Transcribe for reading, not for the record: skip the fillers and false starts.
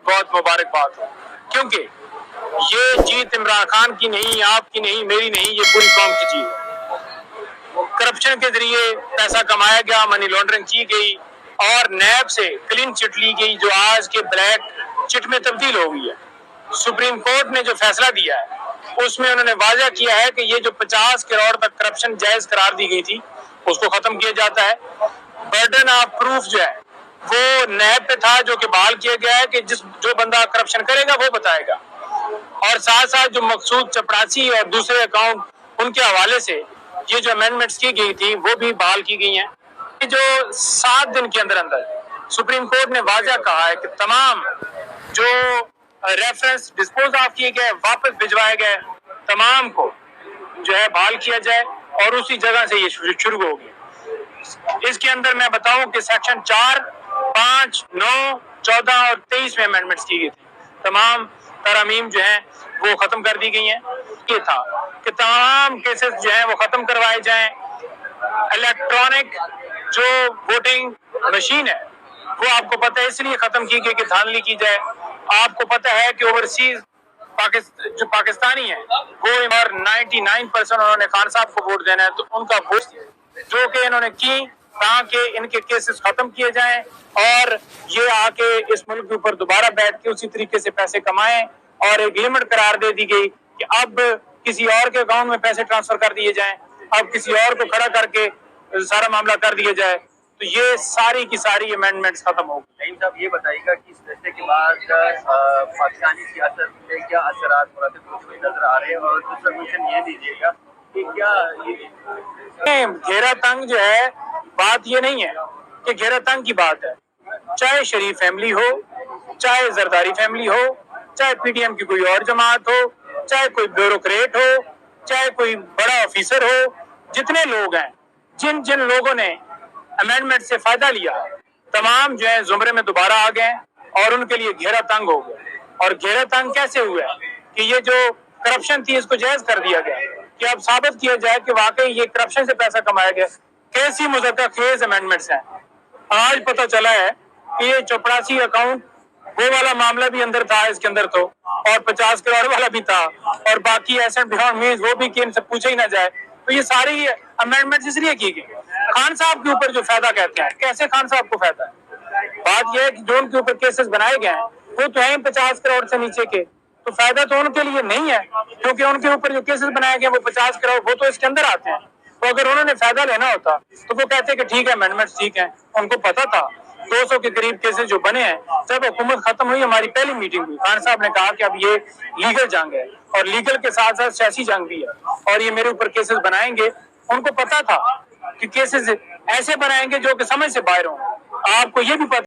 बहुत मुबारकबाद हो, क्योंकि ये जीत इमरान खान की नहीं, आपकी नहीं, मेरी नहीं, ये पूरी कौम की जीत है। करप्शन के जरिए पैसा कमाया गया, मनी लॉन्ड्रिंग की गई और नैब से क्लीन चिट ली गई, जो आज के ब्लैक चिट में तब्दील हो गई है। सुप्रीम कोर्ट ने जो फैसला दिया है उसमें उन्होंने वाजा किया है कि ये जो 50 करोड़ तक करप्शन जायज करार दी गई थी उसको खत्म किया जाता है। बर्डन ऑफ प्रूफ जो है वो नैब पे था, जो कि बहाल किया गया है कि जो बंदा करप्शन करेगा वो बताएगा। और साथ साथ जो मकसूद चपरासी और दूसरे अकाउंट उनके हवाले से ये जो अमेंडमेंट्स की गई थी वो भी बहाल की गई हैं। जो 7 दिन के अंदर अंदर सुप्रीम कोर्ट ने वाजा कहा है कि तमाम जो रेफरेंस डिस्पोज ऑफ किए गए, वापस भिजवाए गए, तमाम को जो है बहाल किया जाए और उसी जगह से ये शुरू होगी। इसके अंदर मैं बताऊं कि सेक्शन 4, 5, 9, 14 और 23 में अमेंडमेंट्स की गई थी। तमाम तरमीम जो हैं वो खत्म कर दी गई हैं। ये था कि तमाम केसेस जो हैं वो खत्म करवाए जाएं। इलेक्ट्रॉनिक जो वोटिंग मशीन है वो आपको पता है इसलिए खत्म की गई कि धांधली की जाए। आपको पता है कि ओवरसीज जो पाकिस्तानी है वो 99% उन्होंने खान साहब को वोट देना है, तो उनका वोट जो कि इन्होंने की ताकि इनके केसेस खत्म किए जाएं और ये आके इस मुल्क के ऊपर दोबारा बैठ के उसी तरीके से पैसे कमाएं। और एक लिमिट करार दे दी गई कि अब किसी और के अकाउंट में पैसे ट्रांसफर कर दिए जाएं, अब किसी और को खड़ा करके सारा मामला कर दिया जाए। तो ये सारी की सारी अमेंडमेंट्स खत्म हो गई। नईम साहब, ये बताइएगा कि इस फैसले के बाद पाकिस्तानी सियासत में क्या असरात मुरातिब होते हुए नजर आ रहे हैं, और दूसरा क्वेश्चन ये दीजिएगा कि क्या ये घेरा तंग जो है, बात ये नहीं है कि घेरा तंग की बात है। चाहे शरीफ फैमिली हो, चाहे जरदारी फैमिली हो, चाहे पीडीएम की कोई और जमात हो, चाहे कोई ब्यूरोक्रेट हो, चाहे कोई बड़ा ऑफिसर हो, जितने लोग हैं, जिन जिन लोगों ने अमेंडमेंट से फायदा लिया, तमाम जो है जुमरे में दोबारा आ गए और उनके लिए घेरा तंग हो गया। और घेरा तंग कैसे हुआ कि ये जो करप्शन थी इसको जायज कर दिया गया कि अब साबित किया जाए कि वाकई ये करप्शन से पैसा कमाया गया। कैसी मुज़क्कर खेज अमेंडमेंट्स हैं। आज पता चला है कि ये चपरासी अकाउंट वो वाला मामला भी अंदर था इसके अंदर, तो और 50 करोड़ वाला भी था, और बाकी एसेट बियॉन्ड मींस वो भी कि इनसे पूछा ही ना जाए। तो ये सारी अमेंडमेंट इसलिए की गई। खान साहब के ऊपर जो फायदा कहते हैं, कैसे खान साहब को फायदा है? बात यह है कि जो उनके ऊपर केसेस बनाए गए हैं वो तो हैं 50 करोड़ से नीचे के, तो फायदा तो उनके लिए नहीं है, क्योंकि उनके ऊपर जो केसेस बनाए गए वो 50 करोड़ वो तो इसके अंदर आते हैं। तो अगर उन्होंने फायदा लेना होता तो वो कहते कि ठीक है अमेंडमेंट्स ठीक है। उनको पता था 200 के करीब केसेस जो बने हैं। जब हुकूमत खत्म हुई, हमारी पहली मीटिंग हुई, खान साहब ने कहा कि अब ये लीगल जंग है और लीगल के साथ साथ सियासी जंग भी है और ये मेरे ऊपर केसेस बनाएंगे। उनको पता था कि केसेस ऐसे बनाएंगे जो कि समझ से बाहर हों। आपको ये भी पता